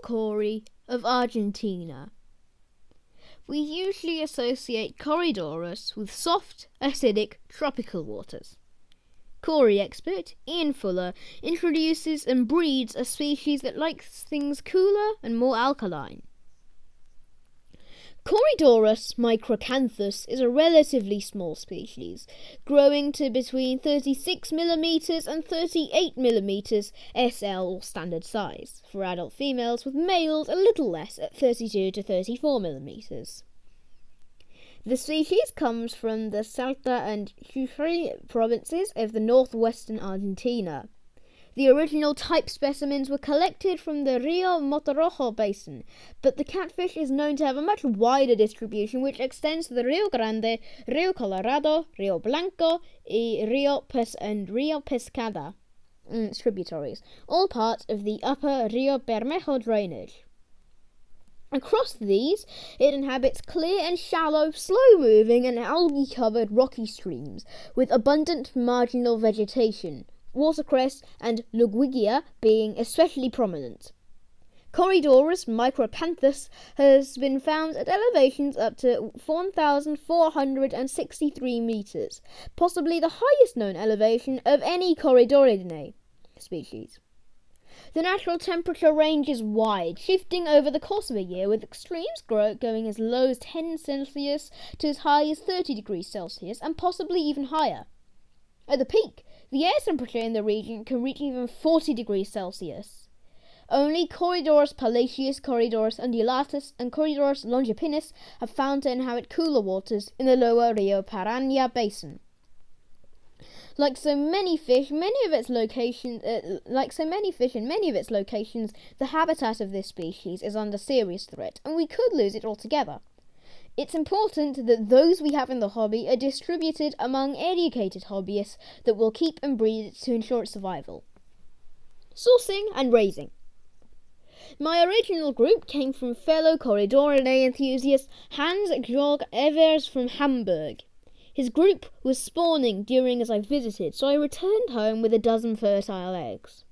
Cory of Argentina. We usually associate Corydoras with soft, acidic, tropical waters. Cory expert Ian Fuller introduces and breeds a species that likes things cooler and more alkaline. Corydoras microcanthus is a relatively small species, growing to between 36 mm and 38 mm SL or standard size for adult females, with males a little less at 32 to 34 mm. The species comes from the Salta and Jujuy provinces of the northwestern Argentina. The original type specimens were collected from the Rio Motorojo basin, but the catfish is known to have a much wider distribution, which extends to the Rio Grande, Rio Colorado, Rio Blanco, and Rio Pescada tributaries, all part of the upper Rio Bermejo drainage. Across these, it inhabits clear and shallow, slow-moving and algae-covered rocky streams with abundant marginal vegetation, watercress and lugwigia being especially prominent. Corydoras microcanthus has been found at elevations up to 1,463 metres, possibly the highest known elevation of any Corydoridae species. The natural temperature range is wide, shifting over the course of a year, with extremes going as low as 10 Celsius to as high as 30 degrees Celsius, and possibly even higher. At the peak, the air temperature in the region can reach even 40 degrees Celsius. Only Corydoras palacius, Corydoras undulatus, and Corydoras longipennis have found to inhabit cooler waters in the lower Rio Paraná basin. Like so many fish in many of its locations, the habitat of this species is under serious threat, and we could lose it altogether. It's important that those we have in the hobby are distributed among educated hobbyists that will keep and breed it to ensure its survival. Sourcing and raising. My original group came from fellow Corydoridae enthusiast Hans-Georg Evers from Hamburg. His group was spawning during as I visited, so I returned home with a dozen fertile eggs.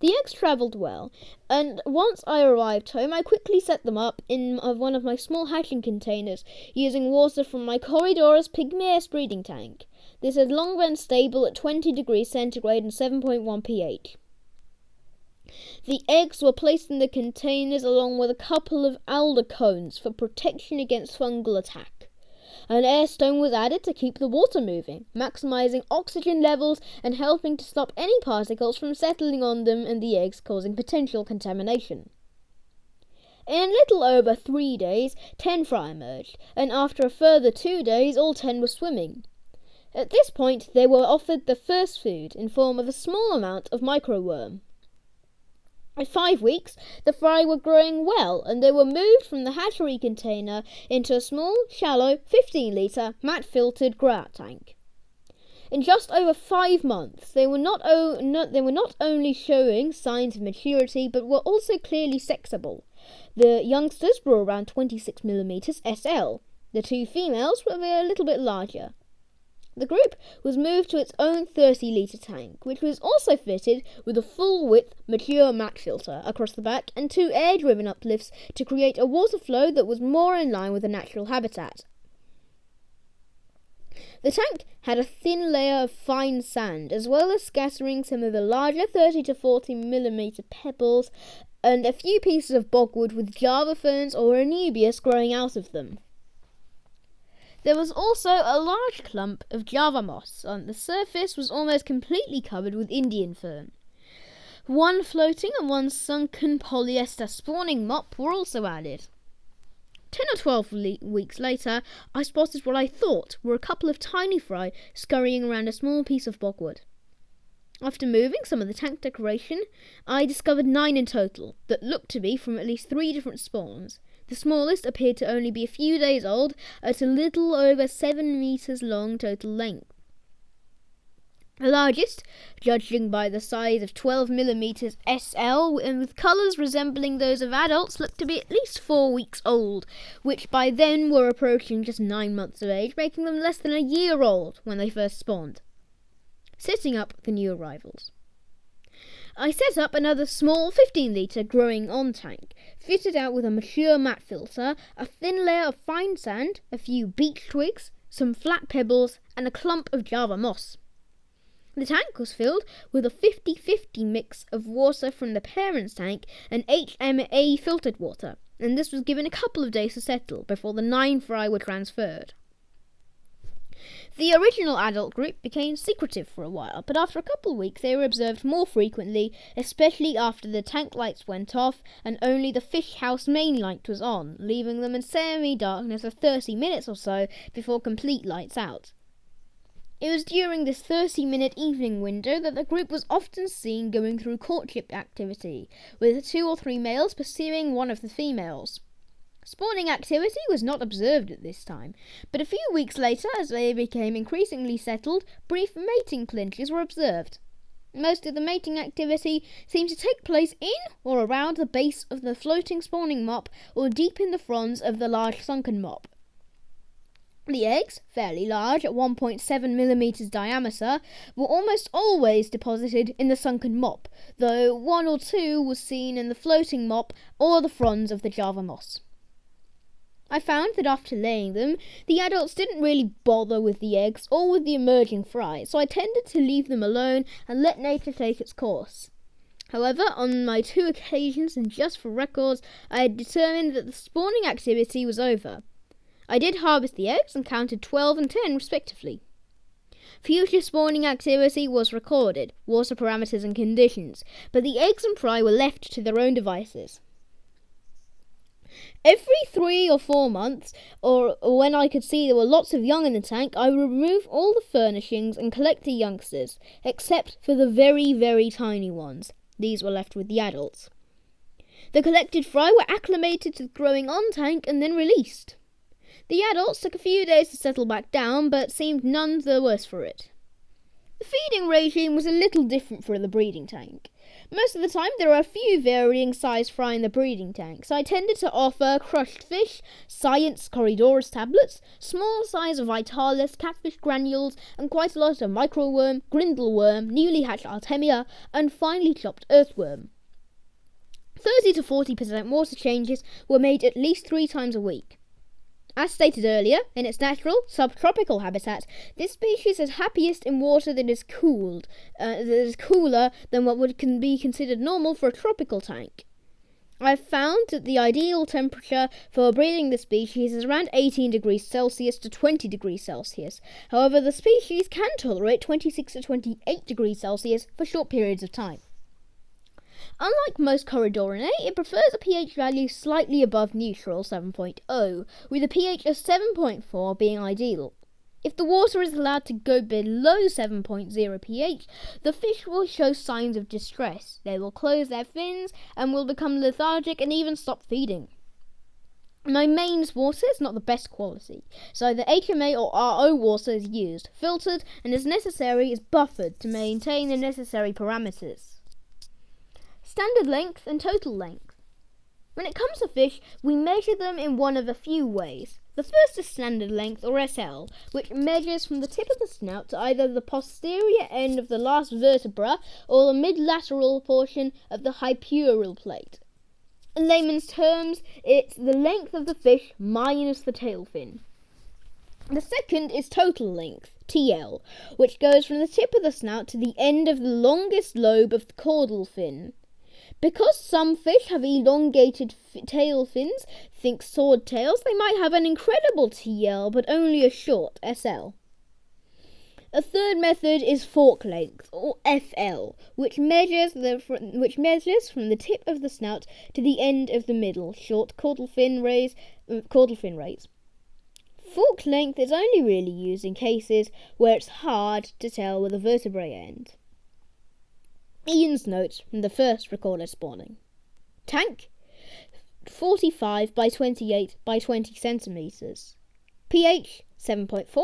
The eggs travelled well, and once I arrived home, I quickly set them up in one of my small hatching containers, using water from my Corydoras pygmaeus breeding tank. This had long been stable at 20 degrees centigrade and 7.1 pH. The eggs were placed in the containers along with a couple of alder cones for protection against fungal attack. An air stone was added to keep the water moving, maximising oxygen levels and helping to stop any particles from settling on them and the eggs, causing potential contamination. In a little over 3 days, 10 fry emerged, and after a further 2 days, all 10 were swimming. At this point, they were offered the first food in form of a small amount of microworm. At 5 weeks, the fry were growing well, and they were moved from the hatchery container into a small, shallow, 15-litre, matte-filtered grout tank. In just over 5 months, they were not only showing signs of maturity, but were also clearly sexable. The youngsters were around 26 mm SL. The 2 females were a little bit larger. The group was moved to its own 30-litre tank, which was also fitted with a full-width, mature matte filter across the back and 2 air-driven uplifts to create a water flow that was more in line with the natural habitat. The tank had a thin layer of fine sand, as well as scattering some of the larger 30 to 40 mm pebbles and a few pieces of bogwood with Java ferns or Anubias growing out of them. There was also a large clump of Java moss, and the surface was almost completely covered with Indian fern. 1 floating and 1 sunken polyester spawning mop were also added. 10 or 12 weeks later, I spotted what I thought were a couple of tiny fry scurrying around a small piece of bogwood. After moving some of the tank decoration, I discovered 9 in total that looked to be from at least 3 different spawns. The smallest appeared to only be a few days old, at a little over 7 metres long total length. The largest, judging by the size of 12 mm SL and with colours resembling those of adults, looked to be at least 4 weeks old, which by then were approaching just 9 months of age, making them less than a year old when they first spawned. Setting up the new arrivals. I set up another small 15-litre growing on tank, fitted out with a mature mat filter, a thin layer of fine sand, a few beech twigs, some flat pebbles, and a clump of Java moss. The tank was filled with a 50-50 mix of water from the parent's tank and HMA filtered water, and this was given a couple of days to settle before the 9 fry were transferred. The original adult group became secretive for a while, but after a couple of weeks they were observed more frequently, especially after the tank lights went off and only the fish house main light was on, leaving them in semi-darkness for 30 minutes or so before complete lights out. It was during this 30-minute evening window that the group was often seen going through courtship activity, with 2 or 3 males pursuing one of the females. Spawning activity was not observed at this time, but a few weeks later, as they became increasingly settled, brief mating clinches were observed. Most of the mating activity seemed to take place in or around the base of the floating spawning mop or deep in the fronds of the large sunken mop. The eggs, fairly large at 1.7mm diameter, were almost always deposited in the sunken mop, though 1 or 2 was seen in the floating mop or the fronds of the Java moss. I found that after laying them, the adults didn't really bother with the eggs or with the emerging fry, so I tended to leave them alone and let nature take its course. However, on my 2 occasions, and just for records, I had determined that the spawning activity was over. I did harvest the eggs and counted 12 and 10 respectively. Future spawning activity was recorded, water parameters and conditions, but the eggs and fry were left to their own devices. Every 3 or 4 months, or when I could see there were lots of young in the tank, I would remove all the furnishings and collect the youngsters, except for the very, very tiny ones. These were left with the adults. The collected fry were acclimated to the growing on tank and then released. The adults took a few days to settle back down, but seemed none the worse for it. The feeding regime was a little different for the breeding tank. Most of the time there are a few varying size fry in the breeding tank, so I tended to offer crushed fish, Science Corridorus tablets, small size Vitalis catfish granules, and quite a lot of microworm, grindleworm, newly hatched Artemia, and finely chopped earthworm. 30 to 40% water changes were made at least 3 times a week. As stated earlier, in its natural subtropical habitat, this species is happiest in water that is cooler than what would be considered normal for a tropical tank. I have found that the ideal temperature for breeding the species is around 18 degrees Celsius to 20 degrees Celsius. However, the species can tolerate 26 to 28 degrees Celsius for short periods of time. Unlike most Corridorinae, it prefers a pH value slightly above neutral 7.0, with a pH of 7.4 being ideal. If the water is allowed to go below 7.0 pH, the fish will show signs of distress. They will close their fins and will become lethargic and even stop feeding. My mains water is not the best quality, so the HMA or RO water is used, filtered, and as necessary is buffered to maintain the necessary parameters. Standard length and total length. When it comes to fish, we measure them in one of a few ways. The first is standard length, or SL, which measures from the tip of the snout to either the posterior end of the last vertebra or the mid-lateral portion of the hypural plate. In layman's terms, it's the length of the fish minus the tail fin. The second is total length, TL, which goes from the tip of the snout to the end of the longest lobe of the caudal fin. Because some fish have elongated tail fins, think sword tails, they might have an incredible TL but only a short SL. A third method is fork length, or FL, which measures from the tip of the snout to the end of the middle, short caudal fin rays. Fork length is only really used in cases where it's hard to tell where the vertebrae end. Ian's notes from the first recorded spawning. Tank 45 by 28 by 20 centimeters. pH 7.4.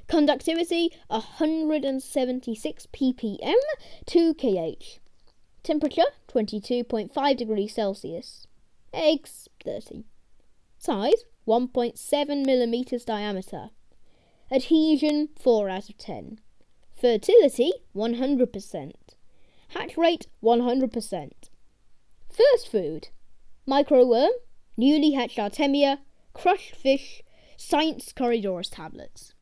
Conductivity 176 ppm 2 kh. Temperature 22.5 degrees Celsius. Eggs 30. Size 1.7 millimeters diameter. Adhesion 4 out of 10. Fertility 100%. Hatch rate 100%. First food: microworm, newly hatched artemia, crushed fish, science corridors tablets.